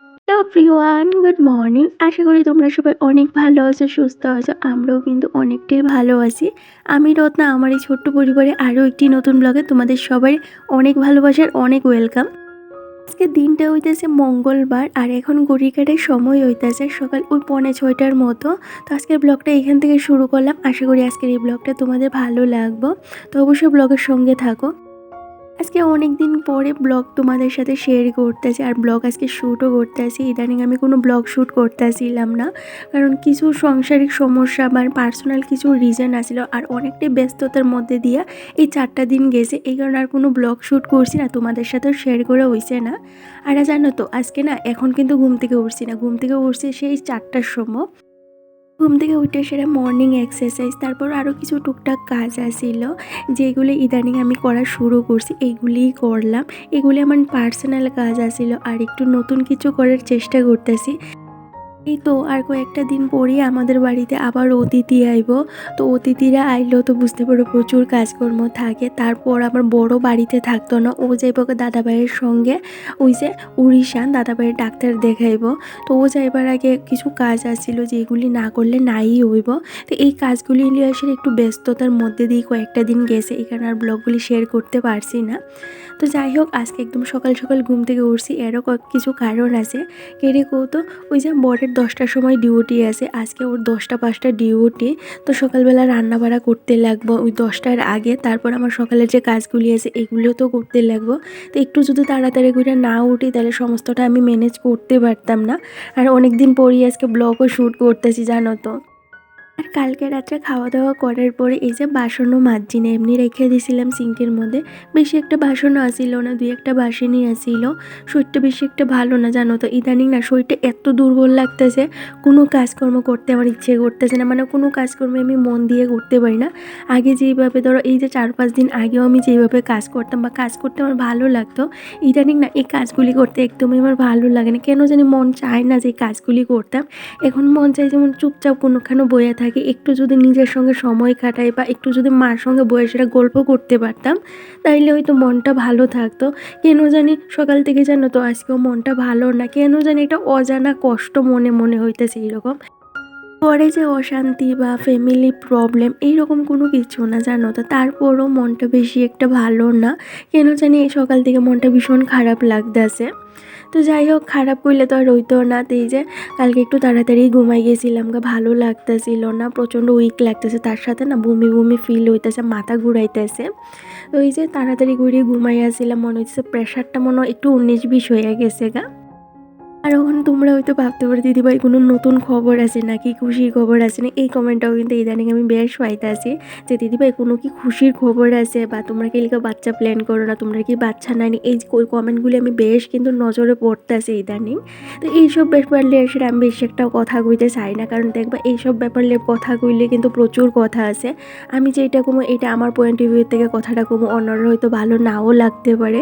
Hello everyone, good morning. আশা করি তোমরা সবাই অনেক ভালো আছো, সুস্থ আছো। আমরাও কিন্তু অনেকটাই ভালো আছি। আমি রত্না, আমার এই ছোট্ট পরিবারে আরও একটি নতুন ব্লগে তোমাদের সবাই অনেক ভালোবাসার অনেক ওয়েলকাম। আজকে দিনটা হইতেছে মঙ্গলবার, আর এখন ঘড়ি কাটার সময় হইতেছে সকাল ওই 5:45টার মতো। তো আজকের ব্লগটা এখান থেকে শুরু করলাম। আশা করি আজকের এই ব্লগটা তোমাদের ভালো লাগবে। তো অবশ্যই ব্লগের সঙ্গে থাকো। আজকে অনেক দিন পরে ব্লগ তোমাদের সাথে শেয়ার করতেছি, আর ব্লগ আজকে শ্যুটও করতেছি। ইদানিং আমি কোনো ব্লগ শ্যুট করতেছিলাম না, কারণ কিছু সাংসারিক সমস্যা বা পার্সোনাল কিছু রিজন আসছিল, আর অনেকটাই ব্যস্ততার মধ্যে দিয়ে এই 4টা দিন গেছে। এই কারণে আর কোনো ব্লগ শ্যুট করছি না, তোমাদের সাথেও শেয়ার করা হয়েছে না। আর জানো তো আজকে না, এখন কিন্তু ঘুম থেকে উঠছি না, ঘুম থেকে উঠছি সেই 4টার সময়। ঘুম থেকে উঠে সেটা মর্নিং এক্সারসাইজ, তারপর আরও কিছু টুকটাক কাজ আসছিল যেগুলি ইদানিং আমি করা শুরু করছি, এইগুলিই করলাম। এগুলি আমার পার্সোনাল কাজ আসছিল, আর একটু নতুন কিছু করার চেষ্টা করতেছি। এই তো আর কয়েকটা দিন পরেই আমাদের বাড়িতে আবার অতিথি আইব। তো অতিথিরা আইলেও তো বুঝতে পারো প্রচুর কাজকর্ম থাকে। তারপর আমার বড় বাড়িতে থাকতো না, ও যাইব দাদাভাইয়ের সঙ্গে ওই যে উড়িষ্যা, দাদাভাইয়ের ডাক্তার দেখাইব। তো ও যাইবার আগে কিছু কাজ আসছিল যেগুলি না করলে নাই হইব। তো এই কাজগুলি নিয়ে আসলে একটু ব্যস্ততার মধ্যে দিয়ে কয়েকটা দিন গেছে, এখানে আর ব্লগগুলি শেয়ার করতে পারছি না। তো যাই হোক, আজকে একদম সকাল সকাল ঘুম থেকে উঠছি, এরও কিছু কারণ আছে। কেড়ে কৌতো ওই যে বরের 10টার সময় ডিউটি আছে, আজকে ওর 10টা 5টা ডিউটি। তো সকালবেলা রান্না বাড়া করতে লাগবো ওই 10টার আগে। তারপর আমার সকালের যে কাজগুলি আছে এগুলিও তো করতে লাগবো। তো একটু যদি তাড়াতাড়ি করে না উঠি তাহলে সমস্তটা আমি ম্যানেজ করতে পারতাম না। আর অনেক দিন পরই আজকে ব্লগও শ্যুট করতেছি, জানো তো। আর কালকে রাত্রে খাওয়া দাওয়া করার পরে এই যে বাসনও মাজছি না, এমনি রেখে দিয়েছিলাম সিঙ্কের মধ্যে। বেশি একটা বাসনও আসিল না, 2-1টা বাসনই আসিল। শরীরটা বেশি একটা ভালো না, জানো তো। ইদানিং না শরীরটা এত দুর্বল লাগতেছে, কোনো কাজকর্ম করতে আমার ইচ্ছে করতেছে না, মানে কোনো কাজকর্মে আমি মন দিয়ে করতে পারি না। আগে যেইভাবে ধরো এই যে 4-5 দিন আগেও আমি যেইভাবে কাজ করতাম বা কাজ করতে আমার ভালো লাগতো, ইদানিং না এই কাজগুলি করতে একদমই আমার ভালো লাগে না। কেন জানি মন চায় না যে এই কাজগুলি করতাম। এখন মন চাই যেমন চুপচাপ কোনোখানে বয়ে থাকি, একটু যদি নিজের সঙ্গে সময় কাটাই বা একটু যদি মার সঙ্গে বয়ে সেটা গল্প করতে পারতাম, তাইলে হয়তো মনটা ভালো থাকতো। কেন জানি সকাল থেকে, জানো তো, আজকেও মনটা ভালো না। কেন জানি এটা অজানা কষ্ট মনে মনে হইতেছে এরকম। পরে যে অশান্তি বা ফ্যামিলি প্রবলেম এইরকম কোনো কিছু না, জানো তো। তারপরও মনটা বেশি একটা ভালো না। কেন জানি এই সকাল থেকে মনটা ভীষণ খারাপ লাগতেছে। তো যাই হোক, খারাপ করলে তো আর হইতো না। তো এই যে কালকে একটু তাড়াতাড়ি ঘুমাই গেছিলাম, ভালো লাগতেছিল না, প্রচণ্ড উইক লাগতেছে। তার সাথে না বমি বমি ফিল হইতেছে, মাথা ঘুরাইতেছে। তো এই যে তাড়াতাড়ি করে ঘুমাই আসছিলাম, মনে হচ্ছে প্রেশারটা মনে হয় একটু 19-20 হয়ে গেছে গা। আর ওখানে তোমরা হয়তো ভাবতে পারো দিদিভাই কোনো নতুন খবর আছে নাকি, খুশির খবর আছে না। এই কমেন্টটাও কিন্তু ইদানিং আমি বেশ পাইতে আছি যে দিদিভাই কোনো কি খুশির খবর আছে, বা তোমরা কি লিখে বাচ্চা প্ল্যান করো না, তোমরা কি বাচ্চা নানি। এই কমেন্টগুলি আমি বেশ কিন্তু নজরে পড়তে আছি ইদানিং। তো এইসব ব্যাপার নিয়ে আসলে আমি বেশি একটা কথা কইতে চাই না, কারণ দেখবা এইসব ব্যাপার নিয়ে কথা কইলে কিন্তু প্রচুর কথা আছে। আমি যেটা কমো এটা আমার পয়েন্ট অফ ভিউ থেকে কথাটা কমো, অন্যরা হয়তো ভালো নাও লাগতে পারে।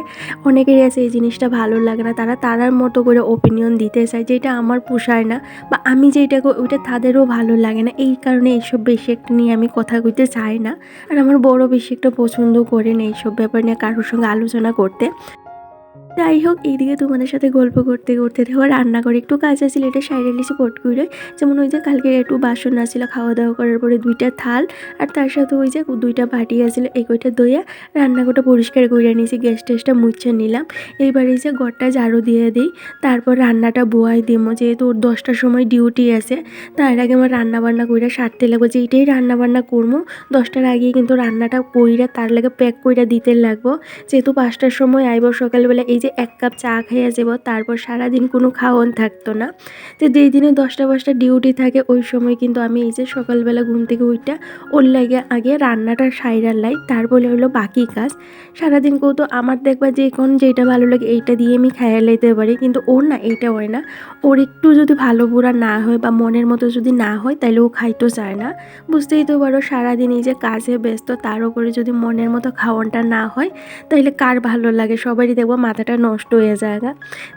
অনেকেরই আছে এই জিনিসটা ভালো লাগে না, তারা তারার মতো করে ওপিনিয়ন দিতে চায়, যেটা আমার পোষায় না, বা আমি যেটা ওইটা তাদেরও ভালো লাগে না। এই কারণে এইসব বেশি একটা নিয়ে আমি কথা কইতে চাই না। আর আমার বড় বেশি একটা পছন্দ করে না এইসব ব্যাপার নিয়ে কারোর সঙ্গে আলোচনা করতে। যাই হোক, এইদিকে তোমাদের সাথে গল্প করতে করতে দেখো রান্না করে একটু কাজ আসছিল, এটা সাইডে লিচে পট করে। যেমন ওই যে কালকে একটু বাসন আসছিল, খাওয়া দাওয়া করার পরে 2টা থাল, আর তার সাথে ওই যে 2টা বাটি আসছিল, এই কয়টা দইয়া রান্নাঘরটা পরিষ্কার করে নিয়েছি, গ্যাস টেসটা মুছে নিলাম। এইবার এই যে ঘরটা ঝাড়ু দিয়ে দিই, তারপর রান্নাটা বোয়াই দিমো, যেহেতু ওর 10টার সময় ডিউটি আছে। তার আগে আমার রান্না বান্না কইরা সারতে লাগবো, যে এইটাই রান্না বান্না করবো 10টার আগেই কিন্তু রান্নাটা কইরা তার লাগে প্যাক কইরা দিতে লাগবো। যেহেতু 5টার সময় আইব সকালবেলা, এই যে 1 কাপ চা খাইয়া যাব, তারপর সারাদিন কোনো খাওয়ান থাকতো না। তো যেই দিনে 10টা ডিউটি থাকে ওই সময় কিন্তু আমি এই যে সকালবেলা ঘুম থেকে উইঠা ওর লাগে আগে রান্নাটা সাইরার লাই, তারপরে হলো বাকি কাজ। সারাদিন তো আমার দেখবা যে কোন যেটা ভালো লাগে এইটা দিয়ে আমি খাইয়া লাইতে পারি, কিন্তু ওর না এইটা হয় না। ওর একটু যদি ভালো বুড়া না হয় বা মনের মতো যদি না হয় তাহলে ও খাইতে চায় না। বুঝতেই তো পারো, সারাদিন এই যে কাজে ব্যস্ত, তার উপরে যদি মনের মতো খাওয়ানটা না হয় তাইলে কার ভালো লাগে, সবারই দেখবো মাথাটা নষ্ট হয়ে যায়।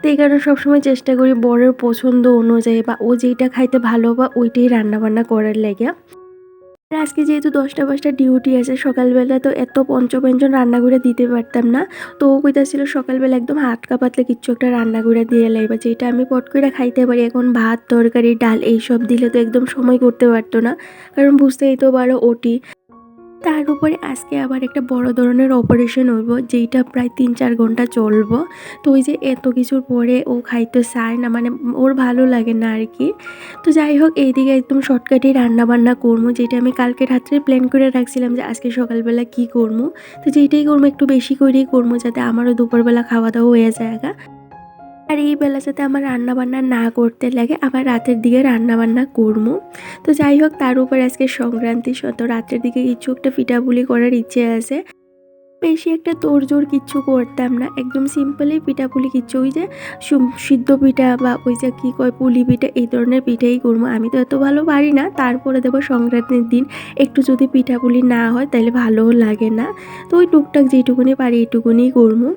তো এই কারণে সবসময় চেষ্টা করি বরের পছন্দ অনুযায়ী বা ও যেইটা খাইতে ভালো বা ওইটাই রান্নাবান্না করার লেগে। আর আজকে যেহেতু 10টা 5টা ডিউটি আছে সকালবেলা, তো এত পঞ্চব্যঞ্জন রান্না করে দিতে পারতাম না। তো ও কইতাছিল সকালবেলা একদম হালকা পাতলা কিচ্ছু একটা রান্না করে দিয়ে লাইবা, যেটা আমি পট করে খাইতে পারি। এখন ভাত তরকারি ডাল এইসব দিলে তো একদম সময় করতে পারতো না, কারণ বুঝতেই তো পারো ওটি। তার উপরে আজকে আবার একটা বড় ধরনের অপারেশন হইব, যেইটা প্রায় 3-4 ঘন্টা চলবো। তো ওই যে এত কিছুর পরে ও খাইতে চায় না, মানে ওর ভালো লাগে না আর কি। তো যাই হোক, এইদিকে একদম শর্টকাটেই রান্নাবান্না করবো, যেটা আমি কালকে রাত্রে প্ল্যান করে রাখছিলাম যে আজকে সকালবেলা কি করবো। তো যেইটাই করবো একটু বেশি করেই করবো, যাতে আমারও দুপুরবেলা খাওয়া দাওয়া হয়ে যায়। আর এই বেলা যাতে আমার রান্নাবান্না না করতে লাগে, আবার রাতের দিকে রান্নাবান্না করবো। তো যাই হোক, তার উপর আজকে সংক্রান্তি, তো রাতের দিকে কিছু একটা পিঠাপুলি করার ইচ্ছে আছে। বেশি একটা তোড়জোড় কিচ্ছু করতাম না, একদম সিম্পলি পিঠাপুলি কিচ্ছু, ওই যে সিদ্ধ পিঠা বা ওই যে কী কয় পুলি পিঠা, এই ধরনের পিঠাই করবো। আমি তো এত ভালো পারি না, তারপরে দেবো সংক্রান্তির দিন একটু যদি পিঠাপুলি না হয় তাহলে ভালোও লাগে না। তো ওই টুকটাক যেটুকুনি পারি এইটুকুনি করবো।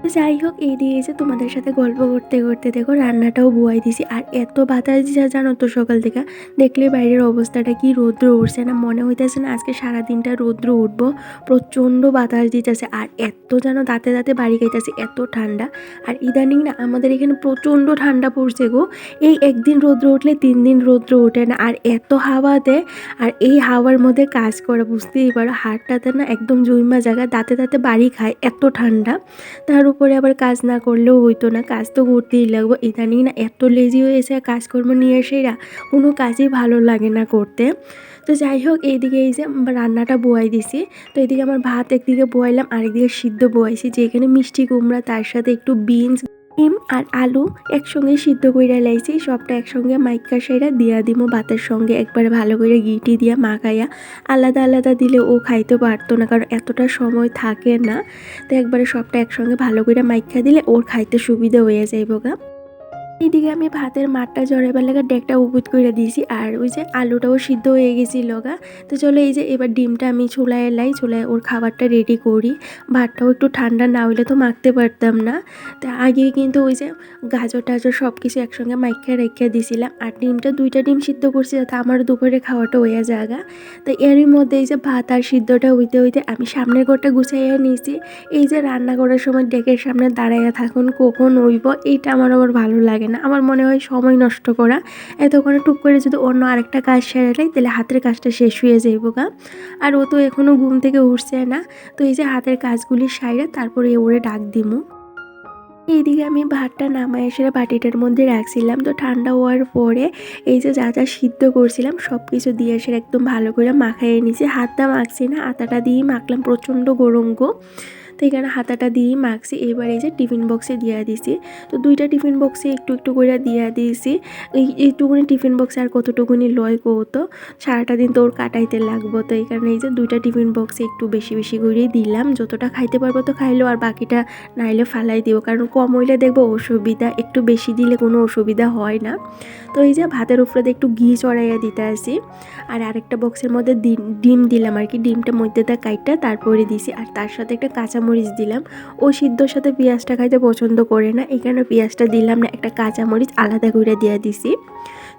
তো যাই হোক, এইদিকে এসে তোমাদের সাথে গল্প করতে করতে দেখো রান্নাটাও বুয়াই দিছি। আর এত বাতাস দিছে জানো তো সকাল থেকে, দেখলে বাইরের অবস্থাটা কি, রৌদ্র উঠছে না, মনে হইতেছে না আজকে সারাদিনটা রৌদ্র উঠবো। প্রচণ্ড বাতাস দিতেছে আর এত যেন দাঁতে দাঁতে বাড়ি খাইতেছে, এত ঠান্ডা। আর ইদানিং না আমাদের এখানে প্রচণ্ড ঠান্ডা পড়ছে গো। এই একদিন রৌদ্র উঠলে 3 দিন রৌদ্র ওঠে না, আর এত হাওয়া দেয়। আর এই হাওয়ার মধ্যে কাজ করে, বুঝতেই পারো হাড়টাতে না একদম জুইমা জায়গা, দাঁতে দাঁতে বাড়ি খায়, এত ঠান্ডা। তার উপরে আবার কাজ না করলেও হইতো না, কাজ তো করতেই লাগবে। ইদানিং না এত লেজি হয়েছে কাজকর্ম নিয়ে এসেরা, কোনো কাজই ভালো লাগে না করতে। তো যাই হোক, এইদিকে এই যে রান্নাটা বয়াই দিছি। তো এইদিকে আমার ভাত একদিকে বয়াইলাম, আরেকদিকে সিদ্ধ বয়াইছি, যেখানে মিষ্টি কুমড়া তার সাথে একটু বিনস, ডিম আর আলু একসঙ্গে সিদ্ধ কইরা লাইছি। সবটা একসঙ্গে মাইকা সাইরা দিয়া দিমু ভাতের সঙ্গে, একবারে ভালো করে ঘিটি দিয়া মাখাইয়া। আলাদা আলাদা দিলে ও খাইতে পারতো না, কারণ এতটা সময় থাকে না। তো একবারে সবটা একসঙ্গে ভালো করে মাইখা দিলে ওর খাইতে সুবিধা হয়ে যাইব গা। এইদিকে আমি ভাতের মাঠটা জড়াইবার লাগা ডেকটা উপুত করে দিয়েছি, আর ওই যে আলুটাও সিদ্ধ হয়ে গেছিল গা। তো চলো, এই যে এবার ডিমটা আমি চুলায় চুলায় ওর খাবারটা রেডি করি। ভাতটাও একটু ঠান্ডা না হইলে তো মাখতে পারতাম না। তা আগে কিন্তু ওই যে গাজর টাজর সব কিছু একসঙ্গে মাইখা রেখে দিয়েছিলাম, আর ডিমটা 2টা ডিম সিদ্ধ করছি যাতে আমার দুপুরে খাওয়াটা হয়ে জায়গা। তো এরই মধ্যে এই যে ভাত আর সিদ্ধটা হইতে হইতে আমি সামনের ঘরটা গুছাইয়া নিয়েছি। এই যে রান্না করার সময় ডেকের সামনে দাঁড়াইয়া থাকুন কখন হইব, এইটা আমার আবার ভালো লাগে না। আমার মনে হয় সময় নষ্ট করা, এতক্ষণে টুক করে যদি অন্য আরেকটা কাজ সেরে নেই তাহলে হাতের কাজটা শেষ হয়ে যাইব গা। আর ও তো এখনও ঘুম থেকে উঠছে না। তো এই যে হাতের কাজগুলি সাইরা তারপরে ওরে ডাক দিমু। এইদিকে আমি ভাতটা নামায় এসে বাটিটার মধ্যে রাখছিলাম। তো ঠান্ডা হওয়ার পরে এই যে যা যা সিদ্ধ করছিলাম সব কিছু দিয়ে এসে একদম ভালো করে মাখাইয়ে নিয়েছি। হাতটা মাখছি না, আটাটা দিয়েই মাখলাম, প্রচণ্ড গরম গো। তো এখানে হাতাটা দিয়েই মাখছি। এবার এই যে টিফিন বক্সে দিয়ে দিছি। তো 2টা টিফিন বক্সে একটু একটু করে দিয়ে দিয়েছি। এইটুকুনি টিফিন বক্সে আর কতটুকুনি লয় কৌতো, সারাটা দিন তো ওর কাটাইতে লাগবো। তো এই কারণে এই যে 2টা টিফিন বক্সে একটু বেশি বেশি করেই দিলাম, যতটা খাইতে পারবো তো খাইলো, আর বাকিটা নাইলে ফালাই দিব, কারণ কম হইলে দেখবো অসুবিধা, একটু বেশি দিলে কোনো অসুবিধা হয় না। তো এই যে ভাতের উপরে একটু ঘি চড়াইয়া দিতে আসি। আর আরেকটা বক্সের মধ্যে ডিম দিলাম আর কি, ডিমটা মধ্যেটা কাইটটা তারপরে দিছি। আর তার সাথে একটা কাঁচামরিচ দিলাম। ও সিদ্ধর সাথে পেঁয়াজটা খাইতে পছন্দ করে না, এখানে পেঁয়াজটা দিলাম না, একটা কাঁচামরিচ আলাদা করে দিয়ে দিছি।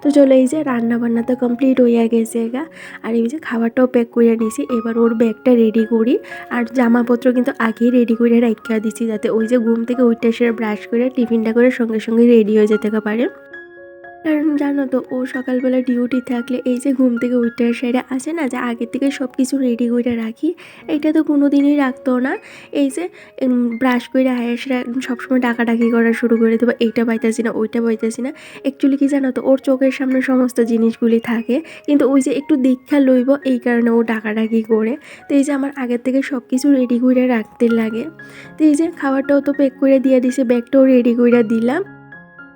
তো চলো, এই যে রান্না বান্না তো কমপ্লিট হইয়া গেছে গা। আর এই যে খাবারটাও প্যাক করে নিছি। এবার ওর ব্যাগটা রেডি করি। আর জামাপত্র কিন্তু আগেই রেডি করে রাখিয়া দিছি, যাতে ওই যে ঘুম থেকে উঠে এসে ব্রাশ করে টিফিনটা করে সঙ্গে সঙ্গে রেডি হয়ে যেতে পারে। কারণ জানো তো, ও সকালবেলা ডিউটি থাকলে এই যে ঘুম থেকে উঠতে সেটা আসে না, যে আগের থেকে সব কিছু রেডি করে রাখি, এইটা তো কোনো দিনই রাখতো না। এই যে ব্রাশ করে আয়েসরা সবসময় ডাকাডাকি করা শুরু করে দেবো, এইটা পাইতেছি না ওইটা পাইতেছি না। অ্যাকচুয়ালি কি জানো তো, ওর চোখের সামনে সমস্ত জিনিসগুলি থাকে, কিন্তু ওই যে একটু দীক্ষা লইব এই কারণে ও ডাকাডাকি করে। তো এই যে আমার আগের থেকে সব কিছু রেডি করে রাখতে লাগে। তো এই যে খাবারটাও তো প্যাক করে দিয়ে দিছে, ব্যাগটাও রেডি করে দিলাম।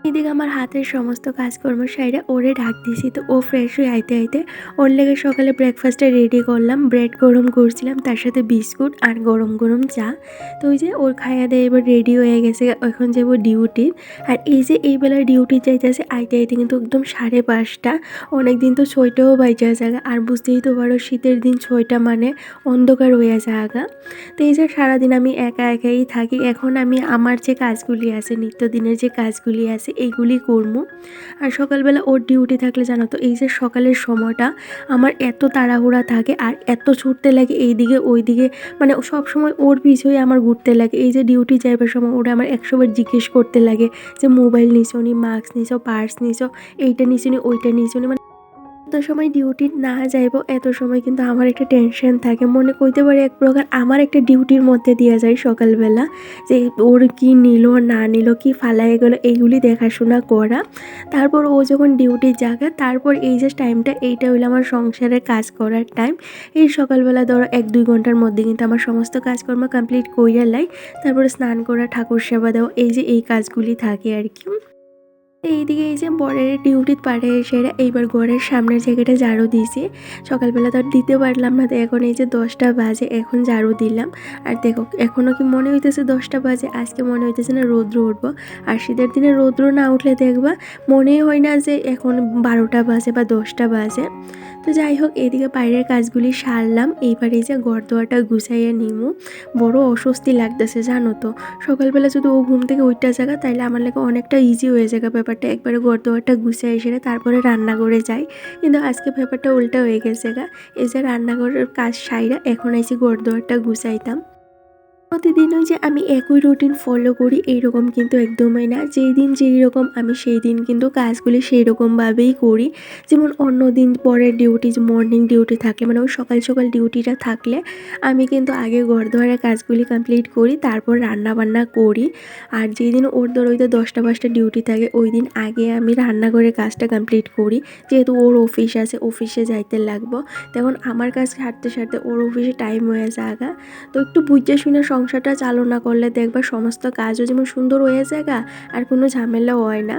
এদিকে আমার হাতের সমস্ত কাজকর্ম সাইডে ওরে ঢাক দিছি। তো ও ফ্রেশ হয়ে আইতে আইতে ওর লেগে সকালে ব্রেকফাস্টটা রেডি করলাম। ব্রেড গরম করছিলাম, তার সাথে বিস্কুট আর গরম গরম চা। তো ওই যে ওর খাইয়া দেয় এবার রেডি হয়ে গেছে, এখন যাবো ডিউটি। আর এই যে এই বেলা ডিউটি যাইতেছে আইতে আইতে কিন্তু একদম 5:30। অনেক দিন তো 6টাও বাইজা জায়গা, আর বুঝতেই তো পারো শীতের দিন 6টা মানে অন্ধকার হয়ে জায়গা। তো এই যে সারাদিন আমি একা একাই থাকি। এখন আমি আমার যে কাজগুলি আছে, নিত্যদিনের যে কাজগুলি আছে, এইগুলি করবো। আর সকালবেলা ওর ডিউটি থাকলে জানো তো এই যে সকালের সময়টা আমার এত তাড়াহুড়া থাকে আর এত ছুটতে লাগে এইদিকে ওইদিকে, মানে সব সময় ওর পিছুই আমার ঘুরতে লাগে। এই যে ডিউটি যাইবার সময় ওরা আমার 100 বার জিজ্ঞেস করতে লাগে যে মোবাইল নিছো নি, মাস্ক নিছো, পার্স নিছো, এইটা নিছো নি, ওইটা নিছো নি। মানে এত সময় ডিউটি না যাইবো এত সময় কিন্তু আমার একটা টেনশন থাকে, মনে কইতে পারি এক প্রকার আমার একটা ডিউটির মধ্যে দেওয়া যায় সকালবেলা, যে ওর কি নিল না নিল, কি ফালাইয়ে গেলো, এইগুলি দেখাশোনা করা। তারপর ও যখন ডিউটি জাগে তারপর এই যে টাইমটা, এইটা হইলো আমার সংসারের কাজ করার টাইম। এই সকালবেলা ধরো 1-2 ঘন্টার মধ্যে কিন্তু আমার সমস্ত কাজকর্ম কমপ্লিট কইরা লাই। তারপরে স্নান করা, ঠাকুর সেবা দেওয়া, এই যে এই কাজগুলি থাকে আর কি। এইদিকে এই যে বরের ডিউটি পাড়ে এসে এইবার ঘরের সামনের জায়গাটা ঝাড়ু দিয়েছি। সকালবেলা তো আর দিতে পারলাম না, তো এখন এই যে 10টা বাজে, এখন ঝাড়ু দিলাম। আর দেখো এখনও কি মনে হইতেছে 10টা বাজে, আজকে মনে হইতেছে না রৌদ্র উঠবো। আর শীতের দিনে রৌদ্র না উঠলে দেখবা মনেই হয় না যে এখন 12টা বাজে বা 10টা বাজে। তো যাই হোক, এদিকে বাইরের কাজগুলি সারলাম, এইবার এই যে ঘর দোয়ারটা গুছাইয়া নিমু। বড় অস্বস্তি লাগতেছে জানো তো, সকালবেলা যদি ও ঘুম থেকে উঠতে জায়গা তাইলে আমার লাগে অনেকটা ইজি হয়ে যায় ব্যাপারটা, একবারে ঘর দোয়ারটা গুছিয়ে এসে তারপরে রান্না করে যাই। কিন্তু আজকে ব্যাপারটা উল্টা হয়ে গেছে গা, এই যে রান্নাঘরের কাজ সাইরা এখন আইছি ঘর দোয়ারটা গুছাইতাম। প্রতিদিন ওই যে আমি একই রুটিন ফলো করি এইরকম কিন্তু একদমই না, যেই দিন যেই রকম আমি সেই দিন কিন্তু কাজগুলি সেই রকমভাবেই করি। যেমন অন্য দিন পরের ডিউটি, যে মর্নিং ডিউটি থাকলে, মানে ওই সকাল সকাল ডিউটিটা থাকলে আমি কিন্তু আগে ঘর ধোয়ার কাজগুলি কমপ্লিট করি, তারপর রান্না বান্না করি। আর যেই দিন ওর ধর ওই 10টা-5টা ডিউটি থাকে ওই দিন আগে আমি রান্নাঘরের কাজটা কমপ্লিট করি, যেহেতু ওর অফিস আছে, অফিসে যাইতে লাগবো। তখন আমার কাজ সারতে সারতে ওর অফিসে টাইম হয়ে যাগা। তো একটু বুঝে শুনে সংসারটা চালনা করলে দেখবা সমস্ত কাজও যেমন সুন্দর হয়ে যায় আর কোনো ঝামেলাও হয় না।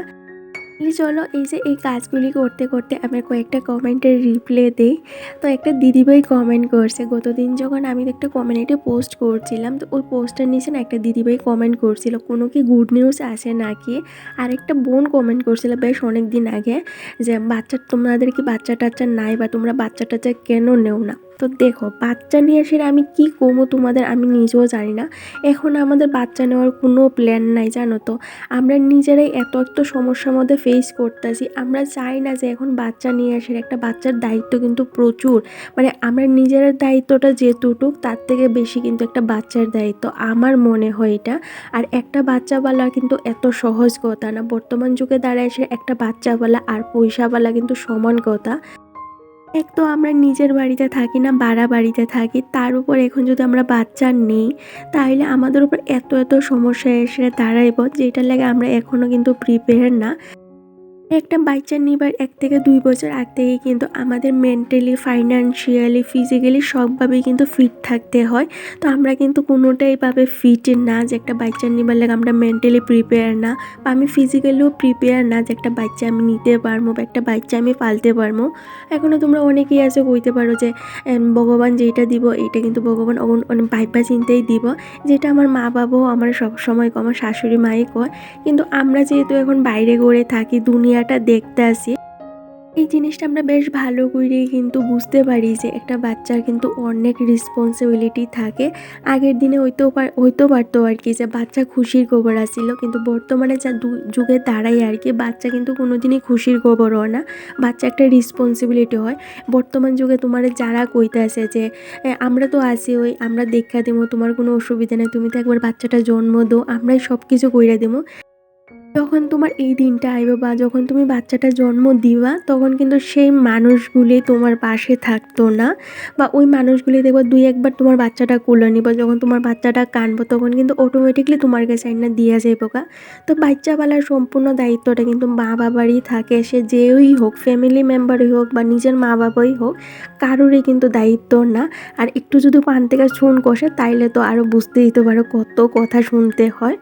চলো এই যে এই কাজগুলি করতে করতে আমার কয়েকটা কমেন্টের রিপ্লাই দেই। তো একটা দিদিভাই কমেন্ট করছে, গতদিন যখন আমি একটা কমিউনিটি পোস্ট করছিলাম, তো ওই পোস্টের নিচে না একটা দিদিভাই কমেন্ট করছিল কোনো কি গুড নিউজ আসে নাকি। আর একটা বোন কমেন্ট করছিল বেশ অনেক দিন আগে, যে তোমাদের কি বাচ্চা টাচ্চা নাই, বা তোমরা বাচ্চা টাচ্চা কেন নেও না। তো দেখো বাচ্চা নিয়ে এসে আমি কি কমো তোমাদের, আমি নিজেও জানি না। এখন আমাদের বাচ্চা নেওয়ার কোনো প্ল্যান নাই জানো তো, আমরা নিজেরাই এত এত সমস্যার মধ্যে ফেস করতেছি। আমরা চাই না যে এখন বাচ্চা নিয়ে আসে, একটা বাচ্চার দায়িত্ব কিন্তু প্রচুর, মানে আমরা নিজের দায়িত্বটা যেটুকুক তার থেকে বেশি কিন্তু একটা বাচ্চার দায়িত্ব আমার মনে হয় এটা। আর একটা বাচ্চা পালা কিন্তু এত সহজ কথা না, বর্তমান যুগে দাঁড়ায় এসে একটা বাচ্চা পালা আর পয়সা পালা কিন্তু সমান কথা। এক তো আমরা নিজের বাড়িতে থাকি না, ভাড়া বাড়িতে থাকি, তার উপর এখন যদি আমরা বাচ্চা নেই তাহলে আমাদের উপর এত এত সমস্যা এসে দাঁড়াইব, যেটার লাগে আমরা এখনও কিন্তু প্রিপেয়ার না। একটা বাচ্চা নিবার 1 থেকে 2 বছর আগ থেকেই কিন্তু আমাদের মেন্টালি, ফাইন্যান্সিয়ালি, ফিজিক্যালি সবভাবেই কিন্তু ফিট থাকতে হয়। তো আমরা কিন্তু কোনোটাইভাবে ফিট না যে একটা বাচ্চা নিবার লাগে আমরা মেন্টালি প্রিপেয়ার না, বা আমি ফিজিক্যালিও প্রিপেয়ার না যে একটা বাচ্চা আমি নিতে পারবো বা একটা বাচ্চা আমি পালতে পারবো। এখনও তোমরা অনেকেই আছে কইতে পারো যে ভগবান যেটা দিব এইটা কিন্তু ভগবান অনেক ভাইবা চিন্তাই দিব, যেটা আমার মা বাবাও আমার সবসময় আমার শাশুড়ি মাই কয়। কিন্তু আমরা যেহেতু এখন বাইরে গড়ে থাকি, দুনিয়াটা দেখতে আসি, এই জিনিসটা আমরা বেশ ভালো করেই কিন্তু বুঝতে পারি যে একটা বাচ্চার কিন্তু অনেক রেসপন্সিবিলিটি থাকে। আগের দিনে হইতে পারতো আর কি যে বাচ্চা খুশির খবর আসছিল, কিন্তু বর্তমানে যা যুগে দাঁড়াই আর কি, বাচ্চা কিন্তু কোনোদিনই খুশির খবর হয় না, বাচ্চা একটা রেসপন্সিবিলিটি হয়। বর্তমান যুগে তোমার যারা কইতে আছে যে আমরা তো আছি, ওই আমরা দেখা দেবো, তোমার কোনো অসুবিধা নেই, তুমি তো একবার বাচ্চাটা জন্ম দো, আমরাই সব কিছু কইরা দেবো। যখন তোমার এই দিনটা আইবে বা যখন তুমি বাচ্চাটা জন্ম দিবা তখন কিন্তু সেই মানুষগুলি তোমার পাশে থাকতো না, বা ওই মানুষগুলি দেখবো 2-1 বার তোমার বাচ্চাটা কোলে নিব, যখন তোমার বাচ্চাটা কানবো তখন কিন্তু অটোমেটিকলি তোমার কাছে আইনা দিয়া যাইব গা। তো বাচ্চা পালার সম্পূর্ণ দায়িত্বটা কিন্তু মা বাবারই থাকে, সে যেই হোক, ফ্যামিলি মেম্বারই হোক বা নিজের মা বাবাই হোক, কারোরই কিন্তু দায়িত্ব না। আর একটু যদি পান থেকে চুন কষে তাইলে তো আরও বুঝতে দিতে পারো কত কথা শুনতে হয়।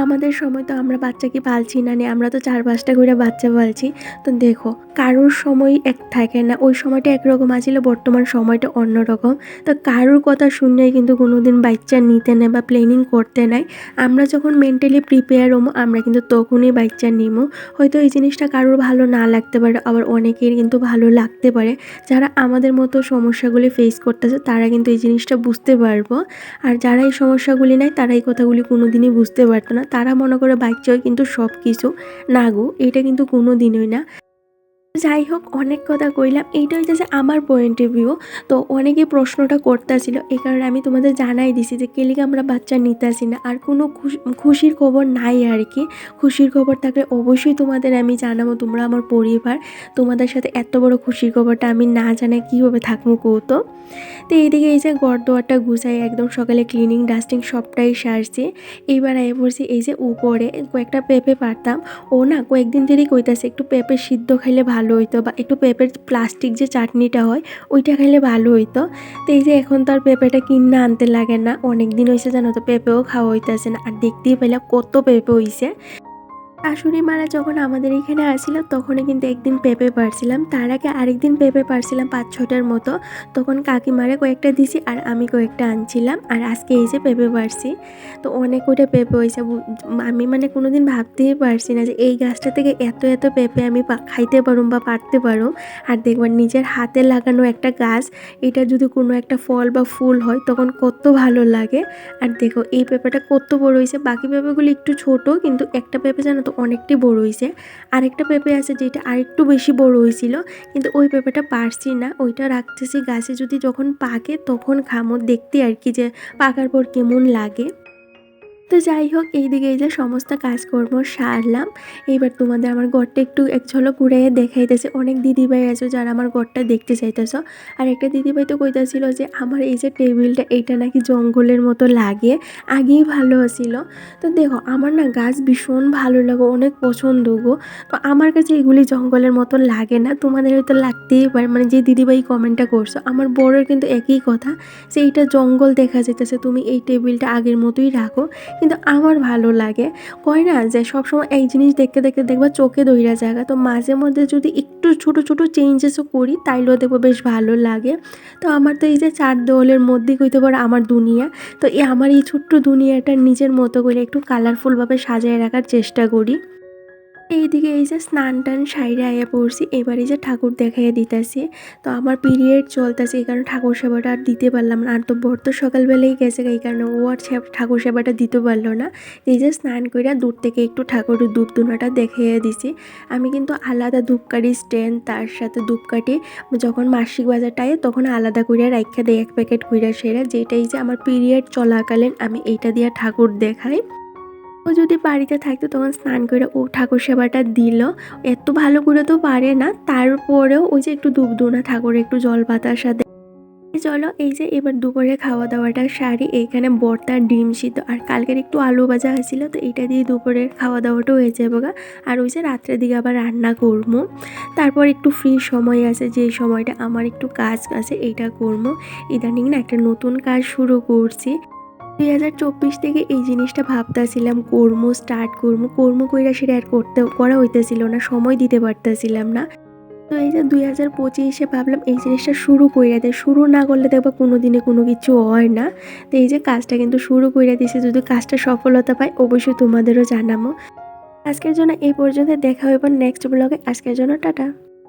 আমাদের সময় তো আমরা বাচ্চাকে পালছি না, আমরা তো 4-5টা করে বাচ্চা পালছি। তো দেখো কারোর সময় এক থাকে না, ওই সময়টা একরকম আছিল, বর্তমান সময়টা অন্যরকম। তো কারোর কথা শুনেই কিন্তু কোনোদিন বাচ্চা নিতে নেই বা প্ল্যানিং করতে নাই। আমরা যখন মেন্টালি প্রিপেয়ার হবো আমরা কিন্তু তখনই বাচ্চা নিবো। হয়তো এই জিনিসটা কারোর ভালো না লাগতে পারে, আবার অনেকের কিন্তু ভালো লাগতে পারে। যারা আমাদের মতো সমস্যাগুলি ফেস করতেছে তারা কিন্তু এই জিনিসটা বুঝতে পারবো, আর যারা এই সমস্যাগুলি নাই তারা এই কথাগুলি কোনোদিনই বুঝতে পারতো না। না, তারা মনে করে বাচ্চা হয় কিন্তু সব কিছু। না গো, এটা কিন্তু কোনো দিনই না। যাই হোক, অনেক কথা কইলাম। এইটা হইতেছে আমার পয়েন্ট অফ ভিউ। তো অনেকেই প্রশ্নটা করতাছিল। এই কারণে আমি তোমাদের জানাই দিছি যে কেলিকে আমরা বাচ্চা নিতাছি না। আর কোনো খুশির খবর নাই আরকি। খুশির খবর থাকলে অবশ্যই তোমাদের আমি জানাবো। তোমরা আমার পরিবার। তোমাদের সাথে এত বড় খুশির খবরটা আমি না জানায় কীভাবে থাকবো কও তো? তো এইদিকে এই যে ঘর-দোয়ারটা গুছাই একদম সকালে ক্লিনিং ডাস্টিং সবটাই সারছি। এইবার আইয়া পড়ছি এই যে উপরে কয়েকটা পেঁপে পাড়তাম। ও না কয়েকদিন ধরেই কইতাছে একটু পেঁপে সিদ্ধ খাইলে ভালো হইতো, বা একটু পেঁপের প্লাস্টিক যে চাটনিটা হয় ওইটা খাইলে ভালো হইতো। তো এই যে এখন তো আর পেঁপেটা কিনা আনতে লাগে না, অনেক দিন হয়েছে জানো তো, পেঁপেও খাওয়া হইতেছে না। আর দেখতেই পেলাম কত পেঁপে হইছে। শাশুড়ি মারা যখন আমাদের এখানে আসছিল তখনই কিন্তু একদিন পেঁপে পাড়ছিলাম, তার আগে আরেকদিন পেঁপে পাড়ছিলাম 5-6টার মতো। তখন কাকিমারে কয়েকটা দিছি আর আমি কয়েকটা আনছিলাম। আর আজকে এই যে পেঁপে পাড়ছি, তো অনেক ওইটা পেঁপে হয়েছে। আমি মানে কোনোদিন ভাবতেই পারছি না যে এই গাছটা থেকে এত এত পেঁপে আমি খাইতে পারুম বা পারতে পারুম। আর দেখবার নিজের হাতে লাগানো একটা গাছ, এটা যদি কোনো একটা ফল বা ফুল হয় তখন কত ভালো লাগে। আর দেখো এই পেঁপেটা কত বড় হয়েছে। বাকি পেঁপেগুলো একটু ছোট, কিন্তু একটা পেঁপে জানো তো অনেকটাই বড় হয়েছে। আরেকটা পেঁপে আছে যেটা আরেকটু বেশি বড় হয়েছিল, কিন্তু ওই পেঁপেটা পারছি না, ওইটা রাখতেছি গাছে, যদি যখন পাকে তখন খামো, দেখতে আর কি যে পাকার পর কেমন লাগে। তো যাই হোক, এইদিকে এই যে সমস্ত কাজকর্ম সারলাম। এইবার তোমাদের আমার ঘরটা একটু এক ঝলক ঘুরাইয়া দেখাইতেছে। অনেক দিদিভাই আছো যারা আমার ঘরটা দেখতে চাইতেছ। আর একটা দিদিভাই তো কইতাছিল যে আমার এই যে টেবিলটা এইটা নাকি জঙ্গলের মতো লাগে, আগেই ভালো ছিল। তো দেখো আমার না গাছ ভীষণ ভালো লাগে, অনেক পছন্দ গো। তো আমার কাছে এগুলি জঙ্গলের মতো লাগে না, তোমাদের হয়তো লাগতেই পারে। মানে যে দিদিভাই কমেন্টটা করছো, আমার বড়ের কিন্তু একই কথা যে এইটা জঙ্গল দেখা যেতেছে, তুমি এই টেবিলটা আগের মতোই রাখো। কিন্তু আমার ভালো লাগে। কয় না যে সবসময় এক জিনিস দেখতে দেখতে দেখবা চোখে ধইরা জায়গা, তো মাঝে মধ্যে যদি একটু ছোট ছোট চেঞ্জেসও করি তাইলেও দেখবো বেশ ভালো লাগে। তো আমার তো এই যে 4 দেওয়ালের মধ্যেই কইতে পারো আমার দুনিয়া। তো আমার এই ছোট্ট দুনিয়াটা নিজের মতো করে একটু কালারফুলভাবে সাজিয়ে রাখার চেষ্টা করি। এইদিকে এই যে স্নান টান সাইরে আইয়া পড়ছি, এবার এই যে ঠাকুর দেখাইয়া দিতেছি। তো আমার পিরিয়ড চলতেছে, এই কারণে ঠাকুর সেবাটা আর দিতে পারলাম না। আর তো বর তো সকালবেলাই গেছে, এই কারণে ও আর ঠাকুর সেবাটা দিতে পারলো না। এই যে স্নান কইরা দূর থেকে একটু ঠাকুরের ধূপ ধুনাটা দেখাইয়া দিছি। আমি কিন্তু আলাদা ধূপকাঠি স্ট্যান্ড, তার সাথে ধূপকাঠি যখন মাসিক বাজারটায় তখন আলাদা কইরা রাইখা দেয় 1 প্যাকেট কইরা সেরা, যেটাই যে আমার পিরিয়ড চলাকালীন আমি এইটা দিয়ে ঠাকুর দেখাই। ও যদি বাড়িতে থাকতো তখন স্নান করে ও ঠাকুর সেবাটা দিল। এত ভালো করে তো পারে না, তারপরেও ওই যে একটু ধূপ-ধুনা ঠাকুরে একটু জল পাতার সাথে। চলো এই যে এবার দুপুরে খাওয়া দাওয়াটা সারি। এইখানে ভর্তা, ডিম সিদ্ধ আর কালকের একটু আলু ভাজা হয়েছিল, তো এটা দিয়ে দুপুরের খাওয়া দাওয়াটাও হয়ে যাবে গা। আর ওই যে রাত্রের দিকে আবার রান্না করবো। তারপর একটু ফ্রি সময় আছে, যে সময়টা আমার একটু কাজ আছে এইটা করবো। ইদানিং না একটা নতুন কাজ শুরু করছি। 2024 থেকে এই জিনিসটা ভাবতেছিলাম স্টার্ট করবো কইরা সেটা আর করা হইতেছিল না, সময় দিতে পারতেছিলাম না। তো এই যে 2025-এ ভাবলাম এই জিনিসটা শুরু কইরা দেই, শুরু না করলে দেখবা কোনো দিনে কোনো কিছু হয় না। তো এই যে কাজটা কিন্তু শুরু কইরা দিছি, যদি কাজটা সফলতা পাই অবশ্যই তোমাদেরও জানাবো। আজকের জন্য এই পর্যন্ত, দেখা হবে নেক্সট ব্লগে। আজকের জন্য টাটা।